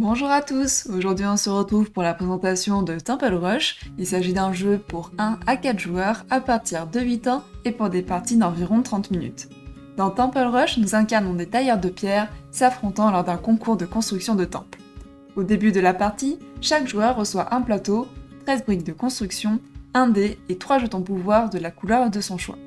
Bonjour à tous, aujourd'hui on se retrouve pour la présentation de Temple Rush. Il s'agit d'un jeu pour 1 à 4 joueurs à partir de 8 ans et pour des parties d'environ 30 minutes. Dans Temple Rush, nous incarnons des tailleurs de pierre s'affrontant lors d'un concours de construction de temples. Au début de la partie, chaque joueur reçoit un plateau, 13 briques de construction, un dé et 3 jetons pouvoir de la couleur de son choix.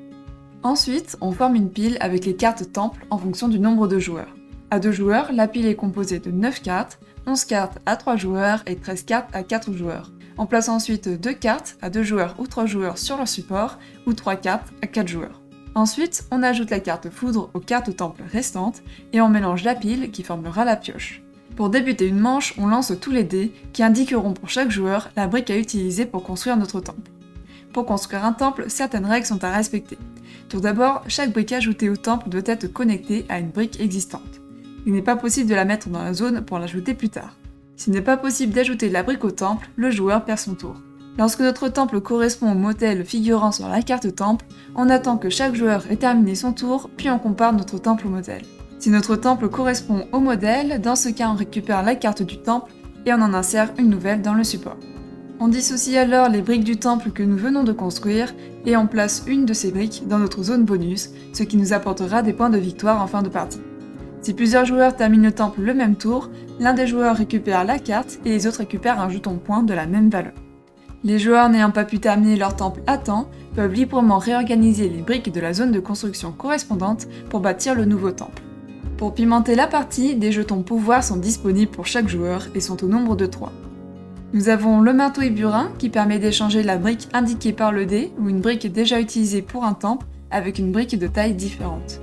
Ensuite, on forme une pile avec les cartes temple en fonction du nombre de joueurs. À 2 joueurs, la pile est composée de 9 cartes, 11 cartes à 3 joueurs et 13 cartes à 4 joueurs. On place ensuite 2 cartes à 2 joueurs ou 3 joueurs sur leur support, ou 3 cartes à 4 joueurs. Ensuite, on ajoute la carte foudre aux cartes temple restantes, et on mélange la pile qui formera la pioche. Pour débuter une manche, on lance tous les dés qui indiqueront pour chaque joueur la brique à utiliser pour construire notre temple. Pour construire un temple, certaines règles sont à respecter. Tout d'abord, chaque brique ajoutée au temple doit être connectée à une brique existante. Il n'est pas possible de la mettre dans la zone pour l'ajouter plus tard. S'il n'est pas possible d'ajouter de la brique au temple, le joueur perd son tour. Lorsque notre temple correspond au modèle figurant sur la carte temple, on attend que chaque joueur ait terminé son tour, puis on compare notre temple au modèle. Si notre temple correspond au modèle, dans ce cas on récupère la carte du temple et on en insère une nouvelle dans le support. On dissocie alors les briques du temple que nous venons de construire et on place une de ces briques dans notre zone bonus, ce qui nous apportera des points de victoire en fin de partie. Si plusieurs joueurs terminent le temple le même tour, l'un des joueurs récupère la carte et les autres récupèrent un jeton point de la même valeur. Les joueurs n'ayant pas pu terminer leur temple à temps peuvent librement réorganiser les briques de la zone de construction correspondante pour bâtir le nouveau temple. Pour pimenter la partie, des jetons pouvoir sont disponibles pour chaque joueur et sont au nombre de 3. Nous avons le marteau et burin qui permet d'échanger la brique indiquée par le dé ou une brique déjà utilisée pour un temple avec une brique de taille différente.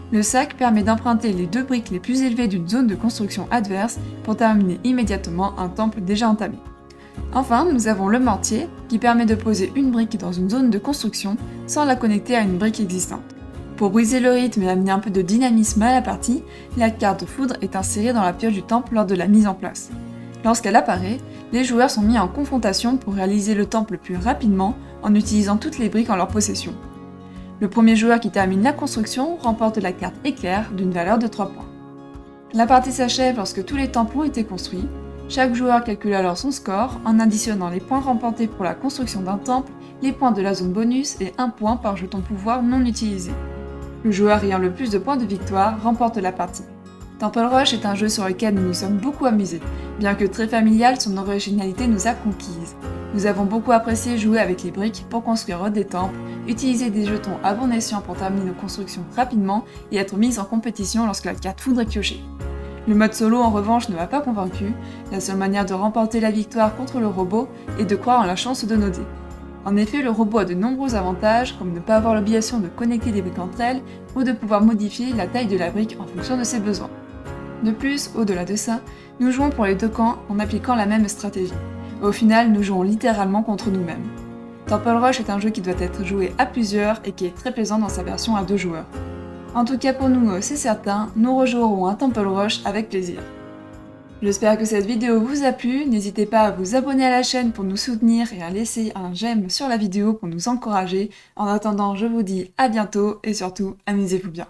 Le sac permet d'emprunter les 2 briques les plus élevées d'une zone de construction adverse pour terminer immédiatement un temple déjà entamé. Enfin, nous avons le mortier qui permet de poser une brique dans une zone de construction sans la connecter à une brique existante. Pour briser le rythme et amener un peu de dynamisme à la partie, la carte foudre est insérée dans la pioche du temple lors de la mise en place. Lorsqu'elle apparaît, les joueurs sont mis en confrontation pour réaliser le temple plus rapidement en utilisant toutes les briques en leur possession. Le premier joueur qui termine la construction remporte la carte éclair d'une valeur de 3 points. La partie s'achève lorsque tous les temples ont été construits. Chaque joueur calcule alors son score en additionnant les points remportés pour la construction d'un temple, les points de la zone bonus et 1 point par jeton pouvoir non utilisé. Le joueur ayant le plus de points de victoire remporte la partie. Temple Rush est un jeu sur lequel nous nous sommes beaucoup amusés. Bien que très familial, son originalité nous a conquises. Nous avons beaucoup apprécié jouer avec les briques pour construire des temples, utiliser des jetons à bon escient pour terminer nos constructions rapidement et être mis en compétition lorsque la carte foudre est piochée. Le mode solo en revanche ne m'a pas convaincu, la seule manière de remporter la victoire contre le robot est de croire en la chance de nos dés. En effet, le robot a de nombreux avantages comme ne pas avoir l'obligation de connecter les briques entre elles ou de pouvoir modifier la taille de la brique en fonction de ses besoins. De plus, au-delà de ça, nous jouons pour les 2 camps en appliquant la même stratégie. Au final, nous jouons littéralement contre nous-mêmes. Temple Rush est un jeu qui doit être joué à plusieurs et qui est très plaisant dans sa version à 2 joueurs. En tout cas pour nous, c'est certain, nous rejouerons un Temple Rush avec plaisir. J'espère que cette vidéo vous a plu, n'hésitez pas à vous abonner à la chaîne pour nous soutenir et à laisser un j'aime sur la vidéo pour nous encourager. En attendant, je vous dis à bientôt et surtout, amusez-vous bien.